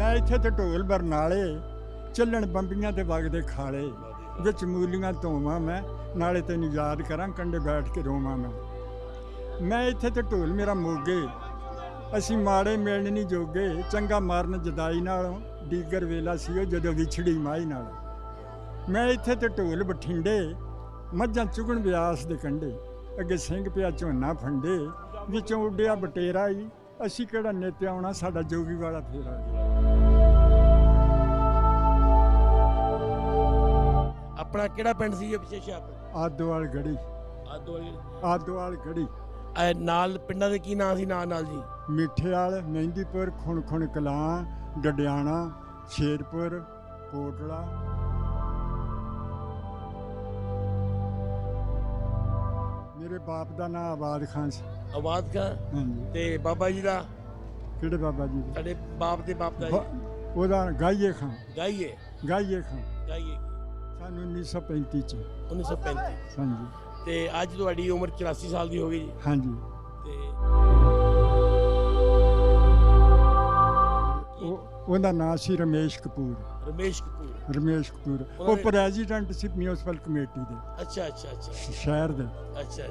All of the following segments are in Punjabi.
मैं इत्थे ते ढोल बरनाले ਚੱਲਣ ਬੰਬੀਆਂ ਤੇ ਵਗਦੇ ਖਾਲੇ ਵਿੱਚ ਮੂਲੀਆਂ ਧੋਵਾਂ ਮੈਂ ਨਾਲੇ ਤੈਨੂੰ ਯਾਦ ਕਰਾਂ ਕੰਢੇ ਬੈਠ ਕੇ ਰੋਵਾਂ ਮੈਂ ਇੱਥੇ ਤੇ ਢੋਲ ਮੇਰਾ ਮੋਗੇ ਅਸੀਂ ਮਾੜੇ ਮਿਲਣ ਨਹੀਂ ਜੋਗੇ ਚੰਗਾ ਮਾਰਨ ਜਦਾਈ ਨਾਲੋਂ ਡੀਗਰ ਵੇਲਾ ਸੀ ਉਹ ਜਦੋਂ ਵਿਛੜੀ ਮਾਈ ਨਾਲ ਮੈਂ ਇੱਥੇ ਤੇ ਢੋਲ ਬਠਿੰਡੇ ਮੱਝਾਂ ਚੁਗਣ ਬਿਆਸ ਦੇ ਕੰਢੇ ਅੱਗੇ ਸਿੰਘ ਪਿਆ ਝੋਨਾ ਫੰਡੇ ਵਿੱਚੋਂ ਉੱਡਿਆ ਬਟੇਰਾ ਹੀ ਅਸੀਂ ਕਿਹੜਾ ਨਿੱਤ ਆਉਣਾ ਸਾਡਾ ਜੋਗੀ ਵਾਲਾ ਫੇਰਾ अपना केड़ा पिंड सी पिछे हुशियारपुर आदोवाल गढ़ी आदोवाल गढ़ी नाल पिंडां दे की नाम सी नाल जी मिठेवाल मेहंदीपुर खुण खुण कलां डडियाना शेरपुर कोटला मेरे बाप का नाम आबाद खान सी आबाद खान हाँ जी ते बाबा जी दा किहड़े बाबा जी साडे बाप दे बाप दा ओदा गाइए खान गाइए गाइए ਸਾਨੂੰ 1935 ਚ 1935 ਹਾਂਜੀ ਤੇ ਅੱਜ ਤੁਹਾਡੀ ਉਮਰ 84 ਸਾਲ ਦੀ ਹੋ ਗਈ ਜੀ ਹਾਂਜੀ ਤੇ ਉਹਦਾ ਨਾਮ ਸੀ ਰਮੇਸ਼ ਕਪੂਰ ਉਹ ਪ੍ਰੈਜ਼ੀਡੈਂਟ ਸੀ ਮਿਊਨਿਸਪਲ ਕਮੇਟੀ ਦੇ ਅੱਛਾ ਸ਼ਹਿਰ ਦੇ ਅੱਛਾ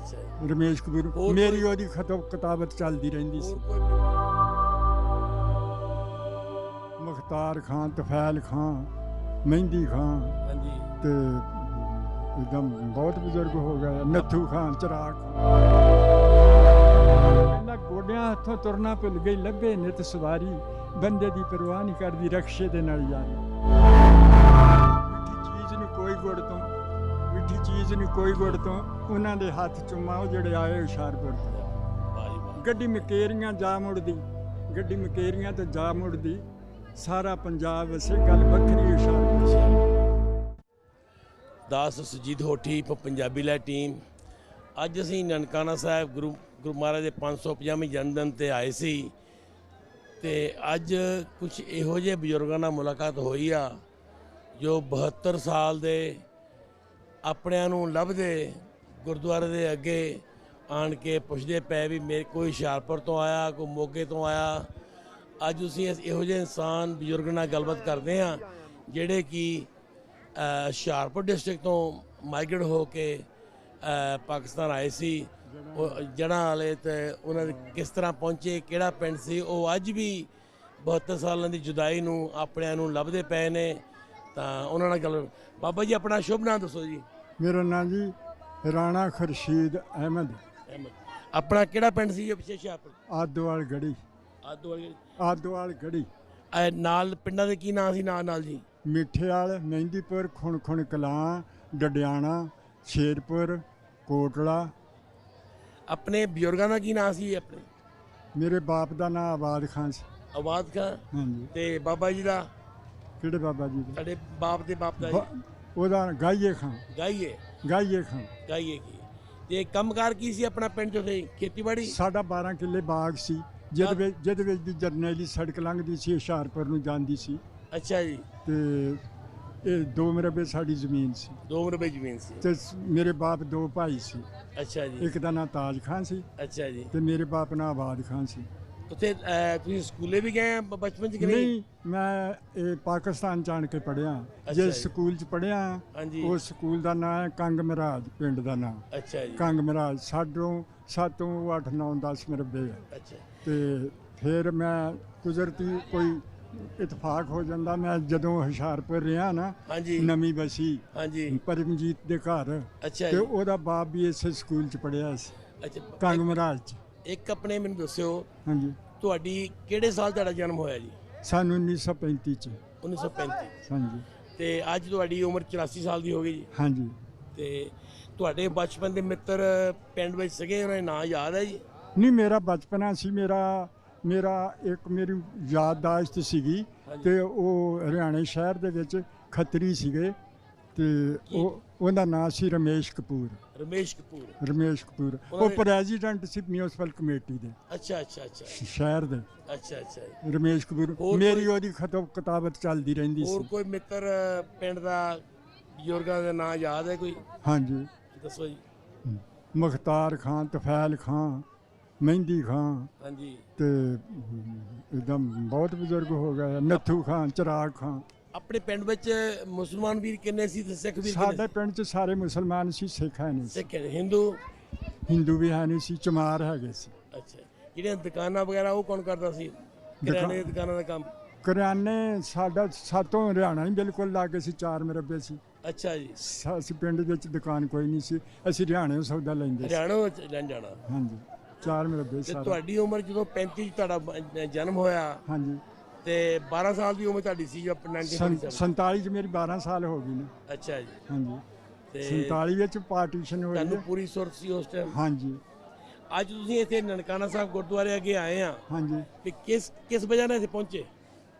ਰਮੇਸ਼ ਕਪੂਰ ਮੇਰੀ ਉਹਦੀ ਕਿਤਾਬਤ ਚੱਲਦੀ ਰਹਿੰਦੀ ਸੀ ਮੁਖਤਾਰ ਖਾਨ ਤਫੈਲ ਖਾਨ ਮਹਿੰਦੀ ਖਾਨ ਹਾਂਜੀ ਤੇ ਇੱਕਦਮ ਬਹੁਤ ਬਜ਼ੁਰਗ ਹੋ ਗਏ ਨੱਥੂ ਖਾਨ ਚਰਾਗ ਕਹਿੰਦਾ ਗੋਡਿਆਂ ਹੱਥੋਂ ਤੁਰਨਾ ਭੁੱਲ ਗਈ ਲੱਭੇ ਨਿਤ ਸਵਾਰੀ ਬੰਦੇ ਦੀ ਪਰਵਾਹ ਨਹੀਂ ਕਰਦੀ ਰਕਸ਼ੇ ਦੇ ਨਾਲ ਯਾਰੀ ਮਿੱਠੀ ਚੀਜ਼ ਨਹੀਂ ਕੋਈ ਗੁੜ ਤੋਂ ਉਹਨਾਂ ਦੇ ਹੱਥ ਚੁੰਮਾ ਉਹ ਜਿਹੜੇ ਆਏ ਹੁਸ਼ਿਆਰਪੁਰ ਤੋਂ ਗੱਡੀ ਮਕੇਰੀਆਂ ਤੇ ਜਾ ਮੁੜਦੀ ਸਾਰਾ ਪੰਜਾਬ ਵਸੇ ਗੱਲ ਵੱਖਰੀ ਹੁਸ਼ਿਆਰਪੁਰ दास सुजीत होठी पंजाबी लै टीम अज असी ननकाना साहब गुरु महाराज के 550वें जन्मदिन ते आए सी ते अज कुछ इहो जे बजुर्गों नाल मुलाकात हुई आ जो 72 साल दे अपणियां नूं लभदे गुरुद्वारे दे अगे आण के पुछदे पए भी मेरे कोई हुशियारपुर तो आया कोई मोगे तो आया अज असीं इहो जे इंसान बजुर्ग नाल गलबात करदे हां जिहड़े कि ਹੁਸ਼ਿਆਰਪੁਰ ਡਿਸਟ੍ਰਿਕਟ ਤੋਂ ਮਾਈਗ੍ਰੇਟ ਹੋ ਕੇ ਪਾਕਿਸਤਾਨ ਆਏ ਸੀ ਜੜ੍ਹਾਂ ਵਾਲੇ ਤੇ ਉਹਨਾਂ ਦੇ ਕਿਸ ਤਰ੍ਹਾਂ ਪਹੁੰਚੇ ਕਿਹੜਾ ਪਿੰਡ ਸੀ ਉਹ ਅੱਜ ਵੀ 72 ਸਾਲਾਂ ਦੀ ਜੁਦਾਈ ਨੂੰ ਆਪਣਿਆਂ ਨੂੰ ਲੱਭਦੇ ਪਏ ਨੇ ਤਾਂ ਉਹਨਾਂ ਨਾਲ ਗੱਲ ਬਾਬਾ ਜੀ ਆਪਣਾ ਸ਼ੁਭ ਨਾਮ ਦੱਸੋ ਜੀ ਮੇਰਾ ਨਾਮ ਜੀ ਰਾਣਾ ਖੁਰਸ਼ੀਦ ਅਹਿਮਦ ਆਪਣਾ ਕਿਹੜਾ ਪਿੰਡ ਸੀ ਪਿਛੇ ਹੁਸ਼ਿਆਰਪੁਰ ਆਦੋਵਾਲ ਗੜੀ ਨਾਲ ਪਿੰਡਾਂ ਦੇ ਕੀ ਨਾਮ ਸੀ ਨਾਲ ਜੀ ਮਿਠੇਵਾਲ ਮਹਿੰਦੀਪੁਰ ਖੁਣ ਖੁਣ ਕਲਾਂ ਡਡਿਆਣਾ ਸ਼ੇਰਪੁਰ ਕੋਟਲਾ ਆਪਣੇ ਬਜ਼ੁਰਗਾਂ ਦਾ ਕੀ ਨਾਮ ਸੀ ਆਪਣੇ ਮੇਰੇ ਬਾਪ ਦਾ ਨਾਮ ਆਬਾਦ ਖਾਨ ਸੀ ਆਬਾਦ ਖਾਨ ਹਾਂਜੀ ਤੇ ਬਾਬਾ ਜੀ ਦਾ ਕਿਹੜੇ ਬਾਬਾ ਜੀ ਸਾਡੇ ਬਾਪ ਦੇ ਬਾਪ ਦਾ ਉਹਦਾ ਗਾਈਏ ਖਾਨ ਕੀ ਤੇ ਕੰਮਕਾਰ ਕੀ ਸੀ ਆਪਣਾ ਪਿੰਡ ਚ ਉੱਥੇ ਖੇਤੀਬਾੜੀ ਸਾਡਾ 12 ਕਿੱਲੇ ਬਾਗ ਸੀ ਜਿਹਦੇ ਵਿੱਚ ਦੀ ਜਰਨੈਲੀ ਸੜਕ ਲੰਘਦੀ ਸੀ ਹੁਸ਼ਿਆਰਪੁਰ ਨੂੰ ਜਾਂਦੀ ਸੀ ਅੱਛਾ ਜੀ ਤੇ ਇਹ 2 ਮਰਬੇ ਸਾਡੀ ਜ਼ਮੀਨ ਸੀ 2 ਮਰਬੇ ਜ਼ਮੀਨ ਸੀ ਤੇ ਮੇਰੇ ਬਾਪ 2 ਭਾਈ ਸੀ ਅੱਛਾ ਜੀ ਇੱਕ ਦਾ ਨਾਂ ਤਾਜ ਖਾਨ ਸੀ ਅੱਛਾ ਜੀ ਤੇ ਮੇਰੇ ਬਾਪ ਨਾਲ ਆਬਾਦ ਖਾਨ ਸੀ ਉੱਥੇ ਤੁਸੀਂ ਸਕੂਲੇ ਵੀ ਗਏ ਬਚਪਨ ਚ ਕਿ ਨਹੀਂ ਮੈਂ ਇਹ ਪਾਕਿਸਤਾਨ ਜਾਣ ਕੇ ਪੜ੍ਹਿਆ ਜੇ ਸਕੂਲ ਚ ਪੜ੍ਹਿਆ ਉਹ ਸਕੂਲ ਦਾ ਨਾਂ ਹੈ ਕੰਗ ਮਹਾਰਾਜ ਪਿੰਡ ਦਾ ਨਾਂ ਅੱਛਾ ਜੀ ਕੰਗ ਮਹਾਰਾਜ ਸਾਡੋਂ 7 8 9 10 ਮਰਬੇ ਅੱਛਾ ਤੇ ਫਿਰ ਮੈਂ ਕੁਦਰਤੀ ਕੋਈ ਇਤਫਾਕ ਹੋ ਜਾਂਦਾ ਮੈਂ ਜਦੋਂ ਹੁਸ਼ਿਆਰਪੁਰ ਰਿਹਾ ਨਾ ਨਵੀਂ ਬਸੀ ਪਰਮਜੀਤ ਦੇ ਘਰ ਤੇ ਉਹਦਾ ਬਾਪ ਵੀ ਇਸੇ ਸਕੂਲ ਚ ਪੜ੍ਹਿਆ ਸੀ ਕੰਗ ਮਹਾਰਾਜ ਚ ਇੱਕ ਆਪਣੇ ਮੈਨੂੰ ਦੱਸਿਓ ਹਾਂਜੀ ਤੁਹਾਡੀ ਕਿਹੜੇ ਸਾਲ ਤੁਹਾਡਾ ਜਨਮ ਹੋਇਆ ਜੀ ਸਾਨੂੰ 1935 ਚ 1935 ਹਾਂਜੀ ਤੇ ਅੱਜ ਤੁਹਾਡੀ ਉਮਰ 84 ਸਾਲ ਦੀ ਹੋ ਗਈ ਜੀ ਹਾਂਜੀ ਤੇ ਤੁਹਾਡੇ ਬਚਪਨ ਦੇ ਮਿੱਤਰ ਪਿੰਡ ਵਿੱਚ ਸੀਗੇ ਉਹਨਾਂ ਦੇ ਨਾਂ ਯਾਦ ਹੈ ਜੀ ਨਹੀਂ ਮੇਰਾ ਬਚਪਨਾ ਸੀ ਮੇਰਾ ਇੱਕ ਮੇਰੀ ਯਾਦਦਾਸ਼ਤ ਸੀਗੀ ਤੇ ਉਹ ਹਰਿਆਣੇ ਸ਼ਹਿਰ ਦੇ ਵਿੱਚ ਖੱਤਰੀ ਸੀਗੇ ਤੇ ਉਹਦਾ ਨਾਮ ਸੀ ਰਮੇਸ਼ ਕਪੂਰ ਉਹ ਪ੍ਰੈਜ਼ੀਡੈਂਟ ਸੀ ਮਿਊਨਿਸਪਲ ਕਮੇਟੀ ਦੇ ਅੱਛਾ ਸ਼ਹਿਰ ਦੇ ਰਮੇਸ਼ ਕਪੂਰ ਮੇਰੀ ਉਹਦੀ ਕਿਤਾਬਤ ਚੱਲਦੀ ਰਹਿੰਦੀ ਸੀ ਹੋਰ ਕੋਈ ਮਿੱਤਰ ਪਿੰਡ ਦਾ ਬਜ਼ੁਰਗਾਂ ਦਾ ਨਾਮ ਯਾਦ ਹੈ ਕੋਈ ਹਾਂਜੀ ਦੱਸੋ ਜੀ ਮੁਖਤਾਰ ਖਾਨ ਤਫੈਲ ਖਾਨ ਮਹਿੰਦੀ ਖਾਂ ਹਾਂਜੀ ਤੇ ਇੱਦਾਂ ਬਹੁਤ ਬਜ਼ੁਰਗ ਹੋ ਗਏ, ਨੱਥੂ ਖਾਂ, ਚਿਰਾਗ ਖਾਂ। ਆਪਣੇ ਪਿੰਡ ਵਿੱਚ ਮੁਸਲਮਾਨ ਵੀਰ ਕਿੰਨੇ ਸੀ ਤੇ ਸਿੱਖ ਵੀਰ ਕਿੰਨੇ ਸਾਡੇ ਪਿੰਡ 'ਚ ਸਾਰੇ ਮੁਸਲਮਾਨ ਸੀ, ਸਿੱਖ ਹੈ ਨਹੀਂ ਸੀ, ਸਿੱਖ ਨੇ ਹਿੰਦੂ ਹਿੰਦੂ ਵੀ ਹੈ ਨਹੀਂ ਸੀ, ਚਮਾਰ ਹੈਗੇ ਸੀ। ਅੱਛਾ ਜਿਹੜੀਆਂ ਦੁਕਾਨਾਂ ਵਗੈਰਾ ਉਹ ਕੌਣ ਕਰਦਾ ਸੀ ਕਿਰਾਣੇ ਦੀਆਂ ਦੁਕਾਨਾਂ ਦਾ ਕੰਮ ਕਰਿਆਨੇ ਸਾਡਾ ਸਾਤੋਂ ਹਰਿਆਣਾ ਹੀ ਬਿਲਕੁਲ ਲਾਗੇ ਸੀ, 4 ਮੁਰੱਬੇ ਸੀ। ਅੱਛਾ ਜੀ ਅਸੀਂ ਪਿੰਡ ਵਿੱਚ ਦੁਕਾਨ ਕੋਈ ਨਹੀਂ ਸੀ, ਅਸੀਂ ਹਰਿਆਣੇ ਸੌਦਾ ਲੈਂਦੇ ਸੀ। ਹਰਿਆਣਾ ਵਿੱਚ ਲੈਣ ਜਾਣਾ ਹਾਂਜੀ 4 ਮੁਰੱਬੇ ਤੇ ਸਾਰਾ। ਤੁਹਾਡੀ ਉਮਰ ਜਦੋਂ 35 ਤੁਹਾਡਾ ਜਨਮ ਹੋਇਆ ਹਾਂਜੀ ਤੇ 12 ਸਾਲ ਦੀ ਉਮਰ ਤੁਹਾਡੀ ਸੀ ਜੋ 1947 47 ਚ ਮੇਰੀ 12 ਸਾਲ ਹੋ ਗਈ ਨੇ। ਅੱਛਾ ਜੀ ਹਾਂਜੀ ਤੇ 47 ਵਿੱਚ ਪਾਰਟੀਸ਼ਨ ਹੋਈ ਤੁਹਾਨੂੰ ਹੈ। ਪੂਰੀ ਸੁਰਤ ਸੀ ਉਸ ਟਾਈਮ। ਹਾਂਜੀ ਅੱਜ ਤੁਸੀਂ ਇੱਥੇ ਨਨਕਾਣਾ ਸਾਹਿਬ ਗੁਰਦੁਆਰੇ ਅੱਗੇ ਆਏ ਆ ਹਾਂਜੀ ਤੇ ਕਿਸ ਵਜ੍ਹਾ ਨਾਲ ਇੱਥੇ ਪਹੁੰਚੇ?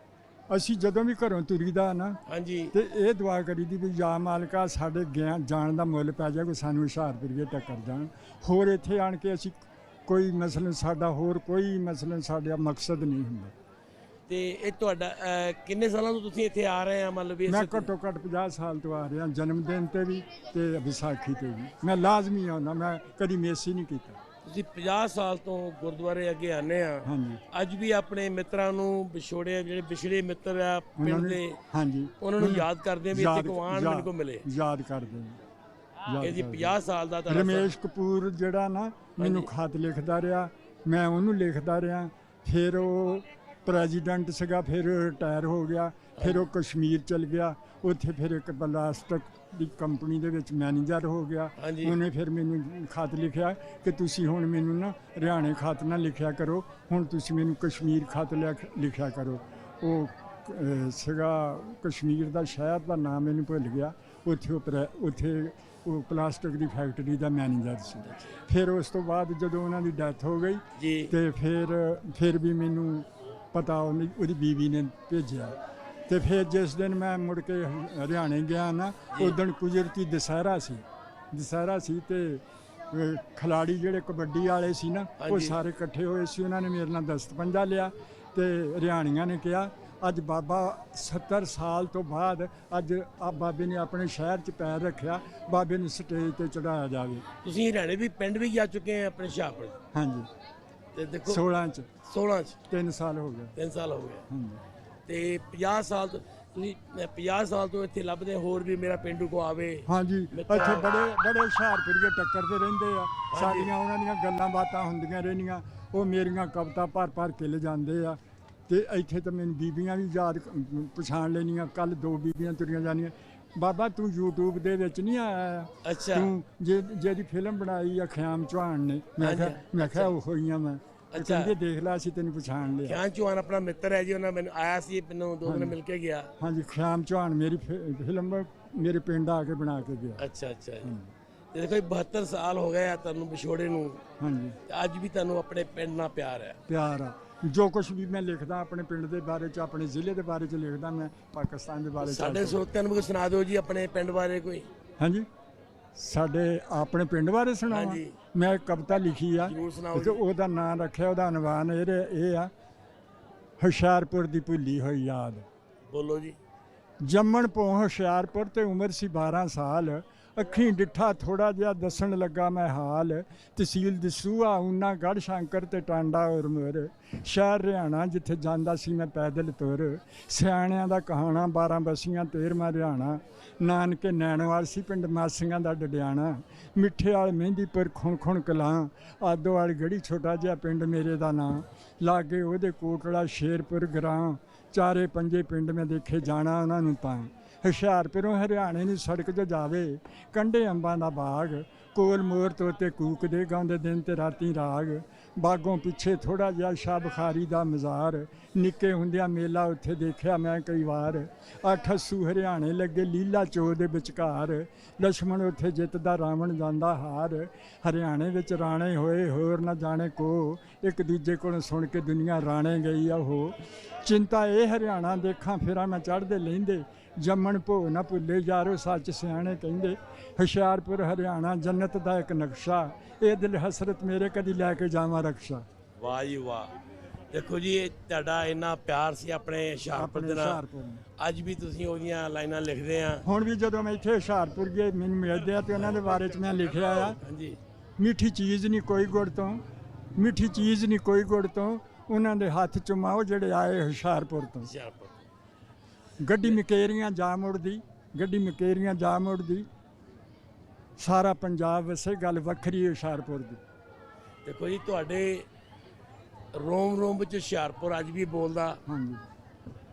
ਅਸੀਂ ਜਦੋਂ ਵੀ ਘਰੋਂ ਤੁਰੀਦਾ ਨਾ ਹਾਂਜੀ ਤੇ ਇਹ ਦੁਆ ਕਰੀਦੀ ਵੀ ਜਾ ਮਾਲਕਾ ਸਾਡੇ ਜਾਣ ਦਾ ਮੁੱਲ ਪੈ ਜਾ, ਕੋਈ ਸਾਨੂੰ ਹੁਸ਼ਿਆਰਪੁਰ ਵੀ ਟੱਕਰ ਜਾਣ। ਹੋਰ ਇੱਥੇ ਆਣ ਕੇ ਅਸੀਂ ਕੋਈ ਮਸਲਨ ਸਾਡਾ ਹੋਰ ਕੋਈ ਮਸਲਨ ਸਾਡਾ ਮਕਸਦ ਨਹੀਂ ਹੁੰਦਾ। ਤੇ ਇਹ ਤੁਹਾਡਾ ਕਿੰਨੇ ਸਾਲਾਂ ਤੋਂ ਤੁਸੀਂ ਇੱਥੇ ਆ ਰਹੇ ਆ? ਮਤਲਬ ਵੀ ਮੈਂ ਘੱਟੋ ਘੱਟ 50 ਸਾਲ ਤੋਂ ਆ ਰਿਹਾ, ਜਨਮ ਦਿਨ ਤੇ ਵੀ ਤੇ ਵਿਸਾਖੀ ਤੇ ਵੀ ਮੈਂ ਲਾਜ਼ਮੀ ਆਉਂਦਾ, ਮੈਂ ਕਦੀ ਮਿਸ ਹੀ ਨਹੀਂ ਕੀਤਾ। ਤੁਸੀਂ 50 ਸਾਲ ਤੋਂ ਗੁਰਦੁਆਰੇ ਅੱਗੇ ਆਨੇ ਆ। ਹਾਂਜੀ ਅੱਜ ਵੀ ਆਪਣੇ ਮਿੱਤਰਾਂ ਨੂੰ ਵਿਛੋੜੇ ਜਿਹੜੇ ਵਿਛੜੇ ਮਿੱਤਰ ਆ ਉਹਨਾਂ ਪਿੰਡ ਨੂੰ ਦੇ ਹਾਂਜੀ ਉਹਨਾਂ ਨੂੰ ਯਾਦ ਕਰਦੇ ਆ ਵੀ ਇੱਥੇ ਕੌਣ ਮੈਨੂੰ ਕੋ ਮਿਲੇ। ਯਾਦ ਕਰਦੇ ਨੇ ਇਹ ਜੀ 50 ਸਾਲ ਦਾ ਤੁਹਾਡਾ ਰਮੇਸ਼ ਕਪੂਰ ਜਿਹੜਾ ਨਾ ਮੈਨੂੰ ਖਤ ਲਿਖਦਾ ਰਿਹਾ, ਮੈਂ ਉਹਨੂੰ ਲਿਖਦਾ ਰਿਹਾ। ਫਿਰ ਉਹ ਪ੍ਰੈਜ਼ੀਡੈਂਟ ਸੀਗਾ, ਫਿਰ ਰਿਟਾਇਰ ਹੋ ਗਿਆ, ਫਿਰ ਉਹ ਕਸ਼ਮੀਰ ਚਲ ਗਿਆ, ਉੱਥੇ ਫਿਰ ਇੱਕ ਪਲਾਸਟਿਕ ਦੀ ਕੰਪਨੀ ਦੇ ਵਿੱਚ ਮੈਨੇਜਰ ਹੋ ਗਿਆ। ਹਾਂਜੀ। ਉਹਨੇ ਫਿਰ ਮੈਨੂੰ ਖਤ ਲਿਖਿਆ ਕਿ ਤੁਸੀਂ ਹੁਣ ਮੈਨੂੰ ਨਾ ਹਰਿਆਣੇ ਖਤ ਨਾ ਲਿਖਿਆ ਕਰੋ, ਹੁਣ ਤੁਸੀਂ ਮੈਨੂੰ ਕਸ਼ਮੀਰ ਖਤ ਲਿਖਿਆ ਕਰੋ। ਉਹ ਸੀਗਾ ਕਸ਼ਮੀਰ ਦਾ ਸ਼ਹਿਰ ਦਾ ਨਾਮ ਮੈਨੂੰ ਭੁੱਲ ਗਿਆ। ਉੱਥੇ ਉਹ ਪਲਾਸਟਿਕ ਦੀ ਫੈਕਟਰੀ ਦਾ ਮੈਨੇਜਰ ਸੀ। ਫਿਰ ਉਸ ਤੋਂ ਬਾਅਦ ਜਦੋਂ ਉਹਨਾਂ ਦੀ ਡੈਥ ਹੋ ਗਈ ਜੀ ਤੇ ਫਿਰ ਵੀ ਮੈਨੂੰ ਪਤਾ ਉਹਦੀ ਬੀਵੀ ਨੇ ਭੇਜਿਆ। ਤੇ ਫਿਰ ਜਿਸ ਦਿਨ ਮੈਂ ਮੁੜ ਕੇ ਹਰਿਆਣੇ ਗਿਆ ਨਾ, ਉਸ ਦਿਨ ਕੁਦਰਤੀ ਦੁਸਹਿਰਾ ਸੀ ਤੇ ਖਿਲਾੜੀ ਜਿਹੜੇ ਕਬੱਡੀ ਵਾਲੇ ਸੀ ਨਾ, ਉਹ ਸਾਰੇ ਇਕੱਠੇ ਹੋਏ ਸੀ। ਉਹਨਾਂ ਨੇ ਮੇਰੇ ਨਾਲ ਦਸਤਪੰਜਾ ਲਿਆ ਤੇ ਹਰਿਆਣੀਆਂ ਨੇ ਕਿਹਾ ਅੱਜ ਬਾਬਾ 70 ਸਾਲ ਤੋਂ ਬਾਅਦ ਅੱਜ ਬਾਬੇ ਨੇ ਆਪਣੇ ਸ਼ਹਿਰ 'ਚ ਪੈਰ ਰੱਖਿਆ, ਬਾਬੇ ਨੂੰ ਸਟੇਜ ਤੇ ਚੜਾਇਆ ਜਾਵੇ। ਤੁਸੀਂ ਹਰਿਆਣੇ ਵੀ ਪਿੰਡ ਵੀ ਜਾ ਚੁੱਕੇ ਆ ਆਪਣੇ ਸ਼ਾਹਪੁਰ? ਹਾਂਜੀ ਤੇ ਦੇਖੋ 16 ਚ 3 ਸਾਲ ਹੋ ਗਏ। 3 ਸਾਲ ਹੋ ਗਏ। ਹਾਂਜੀ ਤੇ 50 ਸਾਲ ਤੋਂ ਤੁਸੀਂ 50 ਸਾਲ ਤੋਂ ਇੱਥੇ ਲੱਭਦੇ ਹੋਰ ਵੀ ਮੇਰਾ ਪਿੰਡੂ ਕੋ ਆਵੇ। ਹਾਂਜੀ ਇੱਥੇ ਬੜੇ ਹੁਸ਼ਿਆਰਪੁਰੀਏ ਟੱਕਰਦੇ ਰਹਿੰਦੇ ਆ, ਸਾਡੀਆਂ ਉਹਨਾਂ ਦੀਆਂ ਗੱਲਾਂ ਬਾਤਾਂ ਹੁੰਦੀਆਂ ਰਹਿੰਦੀਆਂ। ਉਹ ਮੇਰੀਆਂ ਕਵਿਤਾ ਭਰ ਕੇ ਲਿਜਾਂਦੇ ਆ। ਤੇ ਇੱਥੇ ਤਾਂ ਮੈਨੂੰ ਬੀਬੀਆਂ ਵੀ ਯਾਦ ਪਛਾਣ ਲੈਣੀਆਂ। ਕੱਲ 2 ਬੀਬੀਆਂ ਤੁਰੀਆਂ ਜਾਂਦੀਆਂ, ਬਾਬਾ ਤੂੰ YouTube ਦੇ ਵਿੱਚ ਨਹੀਂ ਆਇਆ? ਅੱਛਾ ਤੂੰ ਜਿਹਦੀ ਫਿਲਮ ਬਣਾਈ ਆ ਖਿਆਮ ਚੌਹਾਨ ਨੇ। ਮੈਂ ਕਿਹਾ ਉਹ ਹੋਈਆਂ ਮੈਂ। ਕਹਿੰਦੇ ਦੇਖ ਲਾ ਅਸੀਂ ਤੈਨੂੰ ਪਛਾਣ ਲਿਆ। ਖਿਆਮ ਚੌਹਾਨ ਆਪਣਾ ਮਿੱਤਰ ਹੈ ਜੀ, ਉਹਨਾਂ ਮੈਨੂੰ ਆਇਆ ਸੀ, ਮੈਨੂੰ 2 ਦਿਨ ਮਿਲ ਕੇ ਗਿਆ। ਹਾਂਜੀ ਖਿਆਮ ਚੌਹਾਨ ਮੇਰੀ ਫਿਲਮ ਮੇਰੇ ਪਿੰਡ ਆ ਕੇ ਬਣਾ ਕੇ ਗਿਆ। ਅੱਛਾ ਤੇ ਦੇਖੋ 72 ਸਾਲ ਹੋ ਗਏ ਆ ਤੁਹਾਨੂੰ ਵਿਛੋੜੇ ਨੂੰ। ਹਾਂਜੀ ਅੱਜ ਵੀ ਤੁਹਾਨੂੰ ਆਪਣੇ ਪਿੰਡ ਨਾਲ ਪਿਆਰ ਆ। ਜੋ ਕੁਝ ਵੀ ਮੈਂ ਲਿਖਦਾ ਆਪਣੇ ਪਿੰਡ ਦੇ ਬਾਰੇ 'ਚ, ਆਪਣੇ ਜ਼ਿਲ੍ਹੇ ਦੇ ਬਾਰੇ 'ਚ ਲਿਖਦਾ, ਮੈਂ ਪਾਕਿਸਤਾਨ ਦੇ ਬਾਰੇ 'ਚ। ਸਾਡੇ ਸਰੋਤਿਆਂ ਨੂੰ ਵੀ ਸੁਣਾ ਦਿਓ ਜੀ ਆਪਣੇ ਪਿੰਡ ਬਾਰੇ ਕੋਈ। ਹਾਂਜੀ ਸਾਡੇ ਆਪਣੇ ਪਿੰਡ ਬਾਰੇ ਸੁਣਾਵਾਂ? ਹਾਂਜੀ ਮੈਂ ਇੱਕ ਕਵਿਤਾ ਲਿਖੀ ਆ ਜ਼ਰੂਰ ਸੁਣਾਓ ਤੇ ਉਹਦਾ ਨਾਂ ਰੱਖਿਆ, ਉਹਦਾ ਅਨੁਵਾਨ ਇਹ ਆ ਹੁਸ਼ਿਆਰਪੁਰ ਦੀ ਭੁੱਲੀ ਹੋਈ ਯਾਦ। ਬੋਲੋ ਜੀ। ਜੰਮਣ ਪੋ ਹੁਸ਼ਿਆਰਪੁਰ ਤੇ ਉਮਰ ਸੀ 12 ਸਾਲ, ਅੱਖੀਂ ਡਿੱਠਾ ਥੋੜਾ ਜਿਹਾ ਦੱਸਣ ਲੱਗਾ ਮੈਂ ਹਾਲ। ਤਹਿਸੀਲ ਦਸੂਹਾ ਊਨਾ ਗੜ੍ਹ ਸ਼ੰਕਰ ਤੇ ਟਾਂਡਾ ਉਰਮੁਰ, ਸ਼ਹਿਰ ਹਰਿਆਣਾ ਜਿੱਥੇ ਜਾਂਦਾ ਸੀ ਮੈਂ ਪੈਦਲ ਤੁਰ। ਸਿਆਣਿਆਂ ਦਾ ਕਹਾਣਾ 12 ਬਸੀਆਂ 13ਵਾਂ ਹਰਿਆਣਾ, ਨਾਨਕੇ ਨੈਣਵਾਲ ਸੀ ਪਿੰਡ ਮਾਸੀਆਂ ਦਾ ਡਡਿਆਣਾ। ਮਿੱਠੇ ਵਾਲ ਮਹਿੰਦੀਪੁਰ ਖੁਣ ਕਲਾਂ, ਆਦੋ ਵਾਲੀ ਗੜੀ ਛੋਟਾ ਜਿਹਾ ਪਿੰਡ ਮੇਰੇ ਦਾ ਨਾਂ। ਲਾਗੇ ਉਹਦੇ ਕੋਟਲਾ ਸ਼ੇਰਪੁਰ ਗਰਾਂ, 4-5 ਪਿੰਡ ਮੈਂ ਦੇਖੇ ਜਾਣਾ ਉਹਨਾਂ ਨੂੰ ਤਾਂ। ਹੁਸ਼ਿਆਰਪੁਰੋਂ ਹਰਿਆਣੇ ਨੂੰ ਸੜਕ 'ਤੇ ਜਾਵੇ, ਕੰਢੇ ਅੰਬਾਂ ਦਾ ਬਾਗ, ਕੋਲ ਮੋਰ ਤੋਤੇ ਕੂਕਦੇ ਗਾਉਂਦੇ ਦਿਨ ਤੇ ਰਾਤੀ ਰਾਗ। ਬਾਗੋਂ ਪਿੱਛੇ ਥੋੜਾ ਜਿਹਾ ਸ਼ਾਹ ਬੁਖਾਰੀ ਦਾ ਮਜ਼ਾਰ, ਨਿੱਕੇ ਹੁੰਦਿਆਂ ਮੇਲਾ ਉੱਥੇ ਦੇਖਿਆ ਮੈਂ ਕਈ ਵਾਰ। 8 ਅੱਸੂ ਹਰਿਆਣੇ ਲੱਗੇ ਲੀਲਾ ਚੋ ਦੇ ਵਿਚਕਾਰ, ਲਛਮਣ ਉੱਥੇ ਜਿੱਤਦਾ ਰਾਵਣ ਜਾਂਦਾ ਹਾਰ। ਹਰਿਆਣੇ ਵਿੱਚ ਰਾਣੇ ਹੋਏ ਹੋਰ ਨਾ ਜਾਣੇ ਕੋ, ਇੱਕ ਦੂਜੇ ਕੋਲੋਂ ਸੁਣ ਕੇ ਦੁਨੀਆ ਰਾਣੇ ਗਈ ਆ ਉਹ। ਚਿੰਤਾ ਇਹ ਹਰਿਆਣਾ ਦੇਖਾਂ ਫਿਰਾਂ ਮੈਂ ਚੜ੍ਹਦੇ ਲਹਿੰਦੇ, ਜੰਮਣ ਭੋ ਨਾ ਭੁੱਲੇ ਯਾਰੋ ਸੱਚ ਸਿਆਣੇ ਕਹਿੰਦੇ। ਹੁਸ਼ਿਆਰਪੁਰ ਹਰਿਆਣਾ ਜੰਨਤ ਦਾ ਇੱਕ ਨਕਸ਼ਾ, ਇਹ ਦਿਲ ਹਸਰਤ ਮੇਰੇ ਕਦੀ ਲੈ ਕੇ ਜਾਵਾਂ ਰਕਸ਼ਾ। ਵਾਹ ਜੀ ਵਾਹ। ਦੇਖੋ ਜੀ ਇਹ ਤੁਹਾਡਾ ਇੰਨਾ ਪਿਆਰ ਸੀ ਆਪਣੇ ਹੁਸ਼ਿਆਰਪੁਰ ਦੇ ਨਾਲ, ਅੱਜ ਵੀ ਤੁਸੀਂ ਉਹਦੀਆਂ ਲਾਈਨਾਂ ਲਿਖਦੇ ਆ। ਹੁਣ ਵੀ ਜਦੋਂ ਮੈਂ ਇੱਥੇ ਹੁਸ਼ਿਆਰਪੁਰ ਗਏ ਮੈਨੂੰ ਮਿਲਦੇ ਆ ਤੇ ਉਹਨਾਂ ਦੇ ਬਾਰੇ 'ਚ ਮੈਂ ਲਿਖਿਆ ਆ। ਹਾਂਜੀ ਮਿੱਠੀ ਚੀਜ਼ ਨਹੀਂ ਕੋਈ ਗੁੜ ਤੋਂ, ਮਿੱਠੀ ਚੀਜ਼ ਨਹੀਂ ਕੋਈ ਗੁੜ ਤੋਂ, ਉਹਨਾਂ ਦੇ ਹੱਥ ਚੁਮਾਓ ਜਿਹੜੇ ਆਏ ਹੁਸ਼ਿਆਰਪੁਰ ਤੋਂ। ਗੱਡੀ ਮਕੇਰੀਆਂ ਜਾ ਮੁੜਦੀ, ਗੱਡੀ ਮਕੇਰੀਆਂ ਜਾ ਮੁੜਦੀ, ਸਾਰਾ ਪੰਜਾਬ ਵਸੇ, ਗੱਲ ਵੱਖਰੀ ਹੈ ਹੁਸ਼ਿਆਰਪੁਰ ਦੀ। ਦੇਖੋ ਜੀ, ਤੁਹਾਡੇ ਰੋਮ ਰੋਮ ਵਿੱਚ ਹੁਸ਼ਿਆਰਪੁਰ ਅੱਜ ਵੀ ਬੋਲਦਾ। ਹਾਂਜੀ,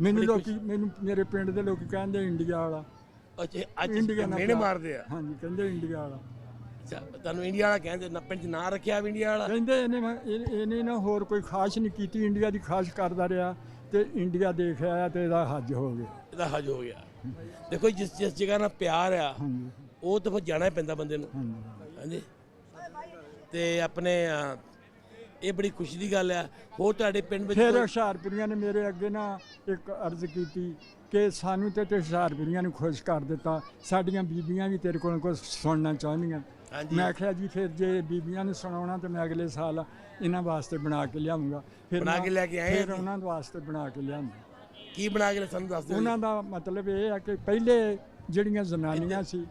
ਮੈਨੂੰ ਲੋਕੀ, ਮੈਨੂੰ ਮੇਰੇ ਪਿੰਡ ਦੇ ਲੋਕ ਕਹਿੰਦੇ ਇੰਡੀਆ ਵਾਲਾ। ਅੱਛਾ, ਅੱਜ ਇੰਡੀਆ ਮੇਨੇ ਮਾਰਦੇ ਆ। ਹਾਂਜੀ, ਕਹਿੰਦੇ ਇੰਡੀਆ ਵਾਲਾ। ਅੱਛਾ, ਤੁਹਾਨੂੰ ਇੰਡੀਆ ਵਾਲਾ ਕਹਿੰਦੇ, ਪਿੰਡ 'ਚ ਨਾਂ ਰੱਖਿਆ ਵੀ ਇੰਡੀਆ ਵਾਲਾ। ਕਹਿੰਦੇ ਇਹਨੇ ਨਾ ਹੋਰ ਕੋਈ ਖਾਸ ਨਹੀਂ ਕੀਤੀ, ਇੰਡੀਆ ਦੀ ਖਾਸ ਕਰਦਾ ਰਿਹਾ ਤੇ ਇੰਡੀਆ ਦੇਖ ਆਇਆ ਤੇ ਇਹਦਾ ਹੱਜ ਹੋ ਗਿਆ। ਇਹਦਾ ਹੱਜ ਹੋ ਗਿਆ। ਦੇਖੋ ਜਿਸ ਜਗ੍ਹਾ ਨਾਲ ਪਿਆਰ ਆ, ਹਾਂਜੀ, ਉਹ ਤਾਂ ਫਿਰ ਜਾਣਾ ਹੀ ਪੈਂਦਾ ਬੰਦੇ ਨੂੰ। ਹਾਂਜੀ। ਹਾਂਜੀ, ਤੇ ਆਪਣੇ ਇਹ ਬੜੀ ਖੁਸ਼ੀ ਦੀ ਗੱਲ ਆ। ਹੋਰ ਤੁਹਾਡੇ ਪਿੰਡ ਵਿੱਚ ਫਿਰ ਹੁਸ਼ਿਆਰਪੁਰੀਆਂ ਨੇ ਮੇਰੇ ਅੱਗੇ ਨਾ ਇੱਕ ਅਰਜ਼ ਕੀਤੀ ਕਿ ਸਾਨੂੰ ਤੇ ਹੁਸ਼ਿਆਰਪੁਰੀਆਂ ਨੂੰ ਖੁਸ਼ ਕਰ ਦਿੱਤਾ, ਸਾਡੀਆਂ ਬੀਬੀਆਂ ਵੀ ਤੇਰੇ ਕੋਲ ਕੁਝ ਸੁਣਨਾ ਚਾਹੁੰਦੀਆਂ। ਹਾਂਜੀ। ਮੈਂ ਆਖਿਆ ਜੀ ਫਿਰ ਜੇ ਬੀਬੀਆਂ ਨੂੰ ਸੁਣਾਉਣਾ ਤਾਂ ਮੈਂ ਅਗਲੇ ਸਾਲ ਇਹਨਾਂ ਵਾਸਤੇ ਬਣਾ ਕੇ ਲਿਆਉਂਗਾ। ਫਿਰ ਬਣਾ ਕੇ ਲੈ ਕੇ ਆਏ ਫਿਰ ਉਹਨਾਂ ਵਾਸਤੇ ਬਣਾ ਕੇ ਲਿਆਂਦਾ। ਕੀ ਬਣਾ ਕੇ ਸਾਨੂੰ ਦੱਸ ਦਿਓ। ਉਹਨਾਂ ਦਾ ਮਤਲਬ ਇਹ ਆ ਕਿ ਪਹਿਲੇ ਜਿਹੜੀਆਂ ਜ਼ਨਾਨੀਆਂ ਸੀ,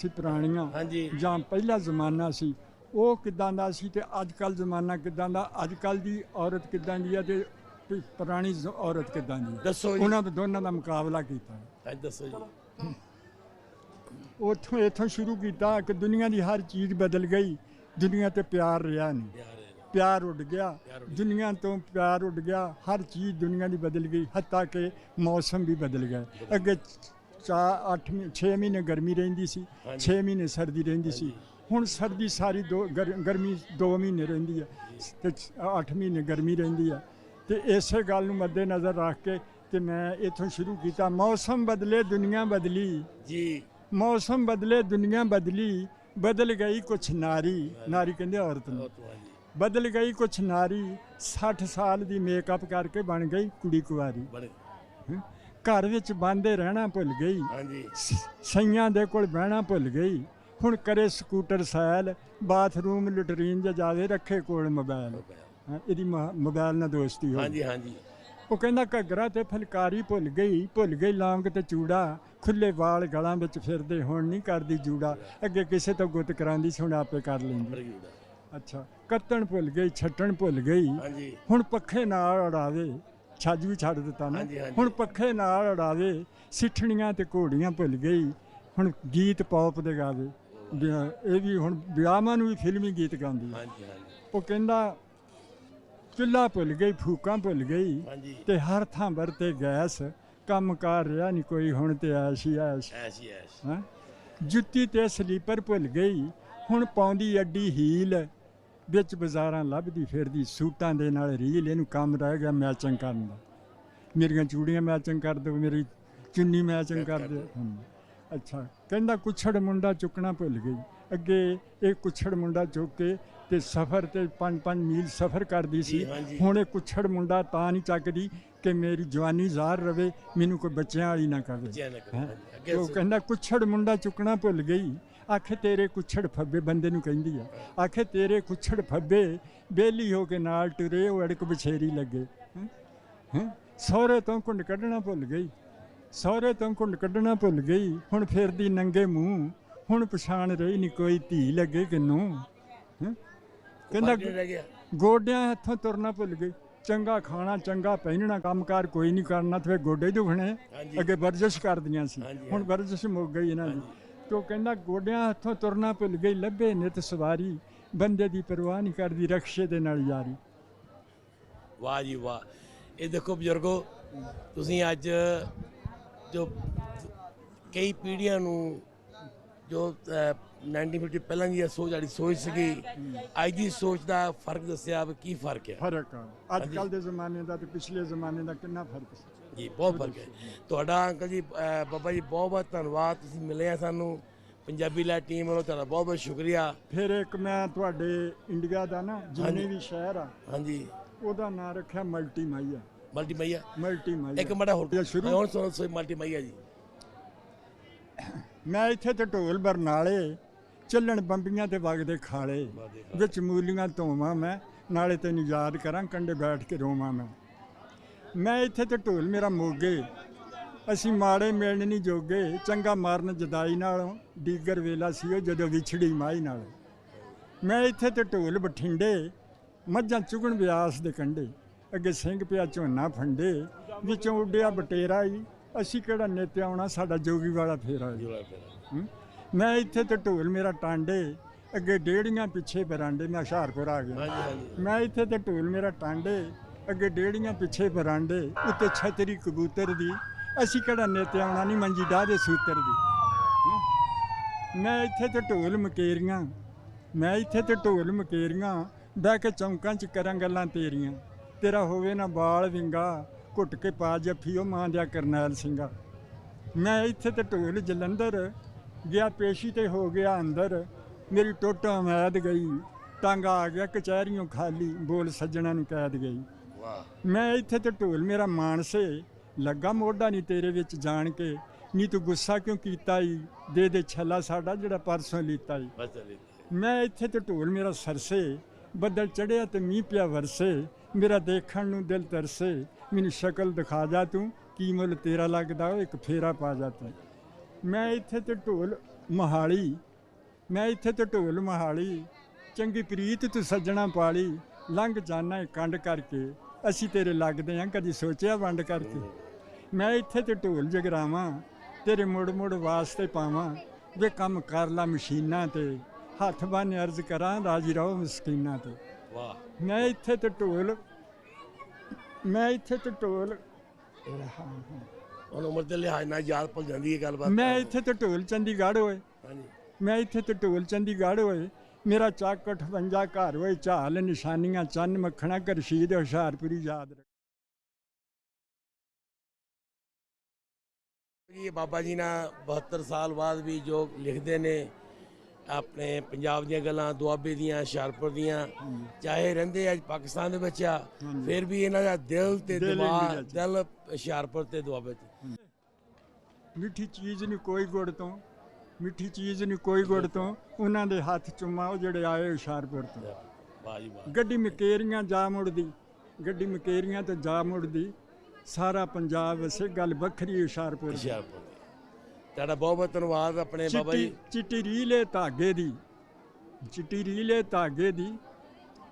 ਪੁਰਾਣੀਆਂ, ਹਾਂਜੀ, ਜਾਂ ਪਹਿਲਾ ਜ਼ਮਾਨਾ ਸੀ, ਉਹ ਕਿੱਦਾਂ ਦਾ ਸੀ ਤੇ ਅੱਜ ਕੱਲ੍ਹ ਜ਼ਮਾਨਾ ਕਿੱਦਾਂ ਦਾ, ਅੱਜ ਕੱਲ੍ਹ ਦੀ ਔਰਤ ਕਿੱਦਾਂ ਦੀ ਆ ਤੇ ਪੁਰਾਣੀ ਔਰਤ ਕਿੱਦਾਂ ਦੀ ਆ। ਦੱਸੋ ਜੀ। ਉਹਨਾਂ ਦਾ ਦੋਨਾਂ ਦਾ ਮੁਕਾਬਲਾ ਕੀਤਾ। ਅੱਜ ਦੱਸੋ ਜੀ। ਇੱਥੋਂ ਸ਼ੁਰੂ ਕੀਤਾ ਕਿ ਦੁਨੀਆ ਦੀ ਹਰ ਚੀਜ਼ ਬਦਲ ਗਈ, ਦੁਨੀਆ ਤੇ ਪਿਆਰ ਰਿਹਾ ਨਹੀਂ, ਪਿਆਰ ਉੱਡ ਗਿਆ, ਦੁਨੀਆ ਤੋਂ ਪਿਆਰ ਉੱਡ ਗਿਆ, ਹਰ ਚੀਜ਼ ਦੁਨੀਆ ਦੀ ਬਦਲ ਗਈ, ਹੱਤਾ ਕਿ ਮੌਸਮ ਵੀ ਬਦਲ ਗਏ। ਅੱਗੇ 6 ਮਹੀਨੇ ਗਰਮੀ ਰਹਿੰਦੀ ਸੀ, 6 ਮਹੀਨੇ ਸਰਦੀ ਰਹਿੰਦੀ ਸੀ। ਹੁਣ ਸਰਦੀ ਸਾਰੀ ਗਰਮੀ 2 ਮਹੀਨੇ ਰਹਿੰਦੀ ਹੈ ਤੇ 8 ਮਹੀਨੇ ਗਰਮੀ ਰਹਿੰਦੀ ਹੈ। ਤੇ ਇਸੇ ਗੱਲ ਨੂੰ ਮੱਦੇਨਜ਼ਰ ਰੱਖ ਕੇ ਤੇ ਮੈਂ ਇੱਥੋਂ ਸ਼ੁਰੂ ਕੀਤਾ। ਮੌਸਮ ਬਦਲੇ ਦੁਨੀਆ ਬਦਲੀ ਜੀ, ਮੌਸਮ ਬਦਲੇ ਦੁਨੀਆ ਬਦਲੀ, ਬਦਲ ਗਈ ਕੁਛ ਨਾਰੀ, ਨਾਰੀ ਕਹਿੰਦੇ ਔਰਤ ਨੂੰ, ਬਦਲ ਗਈ ਕੁਛ ਨਾਰੀ, 60 ਸਾਲ ਦੀ ਮੇਕਅਪ ਕਰਕੇ ਬਣ ਗਈ ਕੁੜੀ ਕੁਆਰੀ। ਘਰ ਵਿੱਚ ਬਾਂਦੇ ਰਹਿਣਾ ਭੁੱਲ ਗਈ, ਸਈਆਂ ਦੇ ਕੋਲ ਬਹਿਣਾ ਭੁੱਲ ਗਈ, ਹੁਣ ਕਰੇ ਸਕੂਟਰ ਸੈਲ, ਬਾਥਰੂਮ ਲਟਰੀਨ ਜਾਂ ਜਾਵੇ ਰੱਖੇ ਕੋਲ ਮੋਬਾਈਲ। ਇਹਦੀ ਮੋਬਾਈਲ ਨਾਲ ਦੋਸਤੀ ਹੋ। ਹਾਂਜੀ ਹਾਂਜੀ। ਉਹ ਕਹਿੰਦਾ ਘੱਗਰਾ ਤੇ ਫੁਲਕਾਰੀ ਭੁੱਲ ਗਈ ਲੌਂਗ ਤੇ ਚੂੜਾ, ਖੁੱਲੇ ਵਾਲ ਗਲਾਂ ਵਿੱਚ ਫਿਰਦੇ ਹੁਣ ਨਹੀਂ ਕਰਦੀ ਜੂੜਾ, ਅੱਗੇ ਕਿਸੇ ਤੋਂ ਗੁੱਤ ਕਰਾਂਦੀ ਸੀ ਹੁਣ ਆਪੇ ਕਰ ਲੈਂਦੀ। ਅੱਛਾ, ਕੱਤਣ ਭੁੱਲ ਗਈ, ਛੱਟਣ ਭੁੱਲ ਗਈ, ਹੁਣ ਪੱਖੇ ਨਾਲ ਉਡਾਵੇ, ਛੱਜ ਵੀ ਛੱਡ ਦਿੱਤਾ ਨਾ, ਹੁਣ ਪੱਖੇ ਨਾਲ ਉਡਾਵੇ, ਸਿੱਠਣੀਆਂ ਤੇ ਘੋੜੀਆਂ ਭੁੱਲ ਗਈ, ਹੁਣ ਗੀਤ ਪੌਪ ਦੇ ਗਾਵੇ। ਇਹ ਵੀ ਹੁਣ ਵਿਆਹਾਂ ਨੂੰ ਵੀ ਫਿਲਮੀ ਗੀਤ ਗਾਉਂਦੀ। ਉਹ ਕਹਿੰਦਾ ਚੁੱਲ੍ਹਾ ਭੁੱਲ ਗਈ, ਫੂਕਾਂ ਭੁੱਲ ਗਈ, ਤੇ ਹਰ ਥਾਂ ਵਰਤੇ ਗੈਸ, ਕੰਮ ਕਾਰ ਰਿਹਾ ਨਹੀਂ ਕੋਈ, ਹੁਣ ਤੇ ਐਸ਼ ਹੀ ਐਸ਼। ਹਾਂ, ਜੁੱਤੀ ਤੇ ਸਲੀਪਰ ਭੁੱਲ ਗਈ, ਹੁਣ ਪਾਉਂਦੀ ਅੱਡੀ ਹੀਲ, ਵਿੱਚ ਬਾਜ਼ਾਰਾਂ ਲੱਭਦੀ ਫਿਰਦੀ, ਸੂਟਾਂ ਦੇ ਨਾਲ ਰੀਲ, ਇਹਨੂੰ ਕੰਮ ਰਹਿ ਗਿਆ ਮੈਚਿੰਗ ਕਰਨ ਦਾ। ਮੇਰੀਆਂ ਚੂੜੀਆਂ ਮੈਚਿੰਗ ਕਰ ਦਿਓ, ਮੇਰੀ ਚੁੰਨੀ ਮੈਚਿੰਗ ਕਰ ਦਿਓ। ਅੱਛਾ, ਕਹਿੰਦਾ ਕੁੱਛੜ ਮੁੰਡਾ ਚੁੱਕਣਾ ਭੁੱਲ ਗਈ, ਅੱਗੇ ਇਹ ਕੁੱਛੜ ਮੁੰਡਾ ਚੁੱਕ ਕੇ ਤੇ ਸਫ਼ਰ ਤੇ 5-5 ਮੀਲ ਸਫ਼ਰ ਕਰਦੀ ਸੀ, ਹੁਣ ਇਹ ਕੁੱਛੜ ਮੁੰਡਾ ਤਾਂ ਨਹੀਂ ਚੱਕਦੀ ਕਿ ਮੇਰੀ ਜਵਾਨੀ ਜ਼ਾਹਰ ਰਵੇ, ਮੈਨੂੰ ਕੋਈ ਬੱਚਿਆਂ ਵਾਲੀ ਨਾ ਕਵੇ। ਉਹ ਕਹਿੰਦਾ ਕੁੱਛੜ ਮੁੰਡਾ ਚੁੱਕਣਾ ਭੁੱਲ ਗਈ, ਆਖੇ ਤੇਰੇ ਕੁੱਛੜ ਫੱਬੇ, ਬੰਦੇ ਨੂੰ ਕਹਿੰਦੀ ਆ, ਆਖੇ ਤੇਰੇ ਕੁੱਛੜ ਫੱਬੇ, ਬੇਲੀ ਹੋ ਕੇ ਨਾਲ ਟੁਰੇ, ਉਹ ਅੜਕ ਬਛੇਰੀ ਲੱਗੇ। ਸਹੁਰੇ ਤੋਂ ਘੁੰਡ ਕੱਢਣਾ ਭੁੱਲ ਗਈ, ਸਹੁਰੇ ਤੋਂ ਘੁੰਡ ਕੱਢਣਾ ਭੁੱਲ ਗਈ, ਹੁਣ ਫਿਰਦੀ ਨੰਗੇ ਮੂੰਹ, ਹੁਣ ਪਛਾਣ ਰਹੀ ਨਹੀਂ ਕੋਈ, ਧੀ ਲੱਗੇ ਕਿਨੂੰ। ਕਹਿੰਦਾ ਗੋਡਿਆਂ ਹੱਥੋਂ ਤੁਰਨਾ ਭੁੱਲ ਗਈ, ਚੰਗਾ ਖਾਣਾ, ਚੰਗਾ ਪਹਿਨਣਾ, ਕੰਮਕਾਰ ਕੋਈ ਨਹੀਂ ਕਰਨਾ ਤੇ ਫਿਰ ਗੋਡੇ ਦੁਖਣੇ। ਅੱਗੇ ਵਰਜਿਸ਼ ਕਰਦੀਆਂ ਸੀ, ਹੁਣ ਵਰਜਿਸ਼ ਮੁੱਕ ਗਈ ਇਹਨਾਂ ਦੀ। ਤੇ ਉਹ ਕਹਿੰਦਾ ਗੋਡਿਆਂ ਹੱਥੋਂ ਤੁਰਨਾ ਭੁੱਲ ਗਈ, ਲੱਭੇ ਨਿਤ ਸਵਾਰੀ, ਬੰਦੇ ਦੀ ਪਰਵਾਹ ਨਹੀਂ ਕਰਦੀ, ਰਕਸ਼ੇ ਦੇ ਨਾਲ ਯਾਰੀ। ਵਾਹ ਜੀ ਵਾਹ। ਇਹ ਦੇਖੋ ਬਜ਼ੁਰਗੋ, ਤੁਸੀਂ ਅੱਜ ਜੋ ਕਈ ਪੀੜ੍ਹੀਆਂ ਨੂੰ ਜੋ 1950 ਪਹਿਲਾਂ ਦੀ ਜਿਹੜੀ ਸੋਚ ਸੀਗੀ, ਅੱਜ ਦੀ ਸੋਚ ਦਾ ਫਰਕ ਦੱਸਿਆ। ਕੀ ਫਰਕ ਹੈ? ਫਰਕ ਆ ਅੱਜ ਕੱਲ੍ਹ ਦੇ ਜ਼ਮਾਨੇ ਦਾ ਤੇ ਪਿਛਲੇ ਜ਼ਮਾਨੇ ਦਾ ਕਿੰਨਾ ਫਰਕ ਸੀ ਜੀ, ਬਹੁਤ ਫਰਕ ਹੈ। ਤੁਹਾਡਾ ਅੰਕਲ ਜੀ, ਬਾਬਾ ਜੀ ਬਹੁਤ ਬਹੁਤ ਧੰਨਵਾਦ, ਤੁਸੀਂ ਮਿਲੇ ਆ ਸਾਨੂੰ ਪੰਜਾਬੀ ਲਾਈਵ ਟੀਮ ਵੱਲੋਂ, ਤੁਹਾਡਾ ਬਹੁਤ ਬਹੁਤ ਸ਼ੁਕਰੀਆ। ਫਿਰ ਇੱਕ ਮੈਂ ਤੁਹਾਡੇ ਇੰਡੀਆ ਦਾ ਨਾ ਜਿੰਨੇ ਵੀ ਸ਼ਹਿਰ ਆ, ਹਾਂਜੀ, ਉਹਦਾ ਨਾਂ ਰੱਖਿਆ ਮਲਟੀ ਮਾਈਆ। ਮਲਟੀ ਮਾਈਆ, ਮਲਟੀ ਮਾਈਆ। ਇੱਕ ਮਿੰਟ ਹੋਰ ਸ਼ੁਰੂ ਹੁਣ ਸੁਣੋ, ਮਲਟੀ ਮਾਈਆ ਜੀ। ਮੈਂ ਇੱਥੇ ਤੇ ਢੋਲ ਬਰਨਾਲੇ, ਚੱਲਣ ਬੰਬੀਆਂ ਤੇ ਵਗਦੇ ਖਾਲੇ, ਵਿੱਚ ਮੂਲੀਆਂ ਧੋਵਾਂ ਮੈਂ, ਨਾਲੇ ਤੈਨੂੰ ਯਾਦ ਕਰਾਂ ਕੰਢੇ ਬੈਠ ਕੇ ਰੋਵਾਂ ਮੈਂ ਇੱਥੇ ਤੇ ਢੋਲ ਮੇਰਾ ਮੋਗੇ, ਅਸੀਂ ਮਾੜੇ ਮਿਲਣ ਨਹੀਂ ਜੋਗੇ, ਚੰਗਾ ਮਾਰਨ ਜਦਾਈ ਨਾਲੋਂ, ਡੀਗਰ ਵੇਲਾ ਸੀ ਉਹ ਜਦੋਂ ਵਿਛੜੀ ਮਾਈ ਨਾਲ। ਮੈਂ ਇੱਥੇ ਤੇ ਢੋਲ ਬਠਿੰਡੇ, ਮੱਝਾਂ ਚੁਗਣ ਬਿਆਸ ਦੇ ਕੰਢੇ, ਅੱਗੇ ਸਿੰਘ ਪਿਆ ਝੋਨਾ ਫੰਡੇ, ਵਿੱਚੋਂ ਉੱਡਿਆ ਬਟੇਰਾ ਈ, ਅਸੀਂ ਕਿਹੜਾ ਨਿੱਤ ਆਉਣਾ, ਸਾਡਾ ਜੋਗੀ ਵਾਲਾ ਫੇਰਾ ਈ। ਮੈਂ ਇੱਥੇ ਤੇ ਢੋਲ ਮੇਰਾ ਟਾਂਡੇ, ਅੱਗੇ ਡੇੜੀਆਂ ਪਿੱਛੇ ਬਰਾਂਡੇ, ਮੈਂ ਹੁਸ਼ਿਆਰਪੁਰ ਆ ਗਿਆ। ਮੈਂ ਇੱਥੇ ਤੇ ਢੋਲ ਮੇਰਾ ਟਾਂਡੇ, ਅੱਗੇ ਡੇੜੀਆਂ ਪਿੱਛੇ ਬਰਾਂਡੇ, ਉੱਤੇ ਛਤਰੀ ਕਬੂਤਰ ਦੀ, ਅਸੀਂ ਕਿਹੜਾ ਨਿੱਤ ਆਉਣਾ ਨਹੀਂ ਮੰਜੀ ਡਾਹ ਦੇ ਸੂਤਰ ਦੀ। ਮੈਂ ਇੱਥੇ ਤੇ ਢੋਲ ਮਕੇਰੀਆਂ, ਮੈਂ ਇੱਥੇ ਤੇ ਢੋਲ ਮਕੇਰੀਆਂ, ਬਹਿ ਕੇ ਚੌਂਕਾਂ 'ਚ ਕਰਾਂ ਗੱਲਾਂ ਤੇਰੀਆਂ, ਤੇਰਾ ਹੋਵੇ ਨਾ ਬਾਲ ਵਿੰਗਾ, ਘੁੱਟ ਕੇ ਪਾ ਜੱਫੀ ਉਹ ਮਾਂ ਦਿਆ ਕਰਨੈਲ ਸਿੰਘਾ। ਮੈਂ ਇੱਥੇ ਤੇ ਢੋਲ ਜਲੰਧਰ, ਗਿਆ ਪੇਸ਼ੀ ਤੇ ਹੋ ਗਿਆ ਅੰਦਰ, ਮੇਰੀ ਟੁੱਟ ਉਮੈਦ ਗਈ, ਟਾਂਗਾ ਆ ਗਿਆ ਕਚਹਿਰੀਓਂ ਖਾਲੀ, ਬੋਲ ਸੱਜਣਾ ਨੂੰ ਕੈਦ ਗਈ। ਮੈਂ ਇੱਥੇ ਤੇ ਢੋਲ ਮੇਰਾ ਮਾਨਸੇ, ਲੱਗਾ ਮੋਢਾ ਨਹੀਂ ਤੇਰੇ ਵਿੱਚ ਜਾਣ ਕੇ, ਨੀ ਤੂੰ ਗੁੱਸਾ ਕਿਉਂ ਕੀਤਾ ਈ, ਦੇ ਦੇ ਛੱਲਾ ਸਾਡਾ ਜਿਹੜਾ ਪਰਸੋਂ ਲੀਤਾ ਈ। ਮੈਂ ਇੱਥੇ ਤੇ ਢੋਲ ਮੇਰਾ ਸਰਸੇ, ਬੱਦਲ ਚੜਿਆ ਤੇ ਮੀਂਹ ਪਿਆ ਵਰਸੇ, ਮੇਰਾ ਦੇਖਣ ਨੂੰ ਦਿਲ ਤਰਸੇ, ਮੈਨੂੰ ਸ਼ਕਲ ਦਿਖਾ ਜਾ ਤੂੰ, ਕੀ ਮੁੱਲ ਤੇਰਾ ਲੱਗਦਾ ਉਹ ਇੱਕ ਫੇਰਾ ਪਾ ਜਾ ਤੂੰ। ਮੈਂ ਇੱਥੇ ਤੇ ਢੋਲ ਮਹਾਲੀ, ਮੈਂ ਇੱਥੇ ਤੇ ਢੋਲ ਮਹਾਲੀ, ਚੰਗੀ ਪ੍ਰੀਤ ਤੂੰ ਸੱਜਣਾ ਪਾਲੀ, ਲੰਘ ਜਾਣਾ ਕੰਡ ਕਰਕੇ, ਅਸੀਂ ਤੇਰੇ ਲੱਗਦੇ ਹਾਂ ਕਦੀ ਸੋਚਿਆ ਵੰਡ ਕਰਕੇ। ਮੈਂ ਇੱਥੇ ਤੇ ਢੋਲ ਜਗਰਾਵਾਂ, ਤੇਰੇ ਮੁੜ ਮੁੜ ਵਾਸਤੇ ਪਾਵਾਂ, ਜੇ ਕੰਮ ਕਰ ਲਾ ਮਸ਼ੀਨਾਂ ਤੇ, ਹੱਥ ਬੰਨ੍ਹ ਅਰਜ਼ ਕਰਾਂ ਰਾਜੀ ਰਹੋ ਮਸਕੀਨਾਂ ਤੇ। ਮੈਂ ਇੱਥੇ ਤੇ ਢੋਲ, ਮੈਂ ਇੱਥੇ ਤੇ ਢੋਲ, ਹੁਣ ਉਮਰ ਦੇ ਲਿਹਾਜ਼ ਨਾਲ ਯਾਦ ਭੁੱਲ ਜਾਂਦੀ ਹੈ ਗੱਲਬਾਤ। ਮੈਂ ਇੱਥੇ ਤੇ ਢੋਲ ਚੰਡੀਗੜ੍ਹ ਹੋਏ, ਮੈਂ ਇੱਥੇ ਤੇ ਢੋਲ ਚੰਡੀਗੜ੍ਹ ਹੋਏ, ਮੇਰਾ ਚੱਕ 58 ਘਰ ਹੋਏ, ਝਾਲ ਨਿਸ਼ਾਨੀਆਂ ਚੰਨ ਮੱਖਣਾ ਕਰਸ਼ੀਦ ਹੁਸ਼ਿਆਰਪੁਰੀ ਯਾਦ ਰੱਖ। ਇਹ ਬਾਬਾ ਜੀ ਨਾਲ 72 ਸਾਲ ਬਾਅਦ ਵੀ ਜੋ ਲਿਖਦੇ ਨੇ ਆਪਣੇ ਪੰਜਾਬ ਦੀਆਂ ਗੱਲਾਂ, ਦੁਆਬੇ ਦੀਆਂ, ਹੁਸ਼ਿਆਰਪੁਰ ਦੀਆਂ, ਚਾਹੇ ਰਹਿੰਦੇ ਅੱਜ ਪਾਕਿਸਤਾਨ ਦੇ ਵਿੱਚ ਆ, ਫਿਰ ਵੀ ਇਹਨਾਂ ਦਾ ਦਿਲ ਤੇ ਦਿਮਾਗ, ਦਿਲ ਹੁਸ਼ਿਆਰਪੁਰ ਤੇ ਦੁਆਬੇ ਤੇ। ਮਿੱਠੀ ਚੀਜ਼ ਨਹੀਂ ਕੋਈ ਗੁੜ ਤੋਂ, ਮਿੱਠੀ ਚੀਜ਼ ਨਹੀਂ ਕੋਈ ਗੁੜ ਤੋਂ, ਉਹਨਾਂ ਦੇ ਹੱਥ ਚੁੰਮਾ ਉਹ ਜਿਹੜੇ ਆਏ ਹੁਸ਼ਿਆਰਪੁਰ ਤੋਂ। ਗੱਡੀ ਮਕੇਰੀਆਂ ਜਾ ਮੁੜਦੀ, ਗੱਡੀ ਮਕੇਰੀਆਂ ਤੇ ਜਾ ਮੁੜਦੀ, ਸਾਰਾ ਪੰਜਾਬ ਵਸੇ, ਗੱਲ ਵੱਖਰੀ ਹੁਸ਼ਿਆਰਪੁਰ ਦੀ। ਤੁਹਾਡਾ ਬਹੁਤ ਬਹੁਤ ਧੰਨਵਾਦ ਆਪਣੇ ਬਾਬਾ ਜੀ। ਚਿੱਟੀ ਰੀਲੇ ਧਾਗੇ ਦੀ, ਚਿੱਟੀ ਰੀਲੇ ਧਾਗੇ ਦੀ,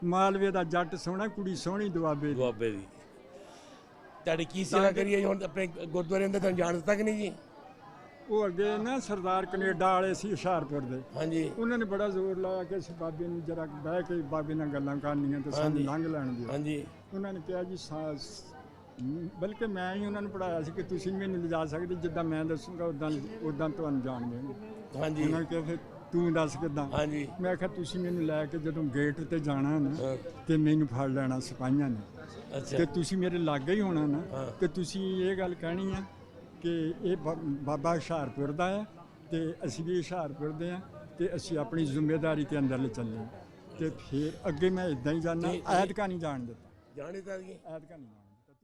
ਮਾਲਵੇ ਦਾ ਜੱਟ ਸੋਹਣਾ, ਕੁੜੀ ਸੋਹਣੀ ਦੁਆਬੇ ਦੀ। ਤੁਹਾਡੀ ਕੀ ਸੇਵਾ ਕਰੀਏ ਹੁਣ ਆਪਣੇ ਗੁਰਦੁਆਰੇ ਅੰਦਰ, ਤੁਹਾਨੂੰ ਜਾਣ ਦਿੱਤਾ ਕਿ ਨਹੀਂ ਜੀ? ਉਹ ਅੱਗੇ ਨਾ ਸਰਦਾਰ ਕੈਨੇਡਾ ਵਾਲੇ ਸੀ ਹੁਸ਼ਿਆਰਪੁਰ ਦੇ, ਹਾਂਜੀ, ਉਹਨਾਂ ਨੇ ਬੜਾ ਜ਼ੋਰ ਲਾਇਆ ਕਿ ਅਸੀਂ ਬਾਬੇ ਨੂੰ ਜਰਾ ਬਹਿ ਕੇ ਬਾਬੇ ਨਾਲ ਗੱਲਾਂ ਕਰਨੀਆਂ ਤੇ ਸਾਨੂੰ ਲੰਘ ਲੈਣ ਦਿਓ। ਹਾਂਜੀ, ਉਹਨਾਂ ਨੇ ਕਿਹਾ ਜੀ ਬਲਕਿ ਮੈਂ ਹੀ ਉਹਨਾਂ ਨੂੰ ਪੜ੍ਹਾਇਆ ਸੀ ਕਿ ਤੁਸੀਂ ਮੈਨੂੰ ਲਿਜਾ ਸਕਦੇ, ਜਿੱਦਾਂ ਮੈਂ ਦੱਸੂਗਾ ਉਦਾਂ ਤੁਹਾਨੂੰ ਜਾਣ ਦੇਣਗੇ। ਹਾਂਜੀ, ਉਹਨਾਂ ਨੇ ਕਿਹਾ ਫਿਰ ਤੂੰ ਦੱਸ ਕਿੱਦਾਂ? ਹਾਂਜੀ, ਮੈਂ ਕਿਹਾ ਤੁਸੀਂ ਮੈਨੂੰ ਲੈ ਕੇ ਜਦੋਂ ਗੇਟ ਤੇ ਜਾਣਾ ਨਾ ਤੇ ਮੈਨੂੰ ਫੜ ਲੈਣਾ ਸਿਪਾਹੀਆਂ ਨੇ, ਤੇ ਤੁਸੀਂ ਮੇਰੇ ਲਾਗੇ ਹੀ ਹੋਣਾ ਨਾ, ਤੇ ਤੁਸੀਂ ਇਹ ਗੱਲ ਕਹਿਣੀ ਆ ਕਿ ਇਹ ਬਾਬਾ ਹੁਸ਼ਿਆਰਪੁਰ ਦਾ ਹੈ ਤੇ ਅਸੀਂ ਵੀ ਹੁਸ਼ਿਆਰਪੁਰ ਦੇ ਹਾਂ, ਤੇ ਅਸੀਂ ਆਪਣੀ ਜ਼ਿੰਮੇਵਾਰੀ ਤੇ ਅੰਦਰ ਚੱਲੇ, ਤੇ ਫਿਰ ਅੱਗੇ ਮੈਂ ਇਦਾਂ ਹੀ ਜਾਣਾ। ਐਤਕਾਂ ਨਹੀਂ ਜਾਣ ਦਿੱਤਾ, ਜਾਣੇ ਤਾਂ ਐਤਕਾਂ ਨਹੀਂ।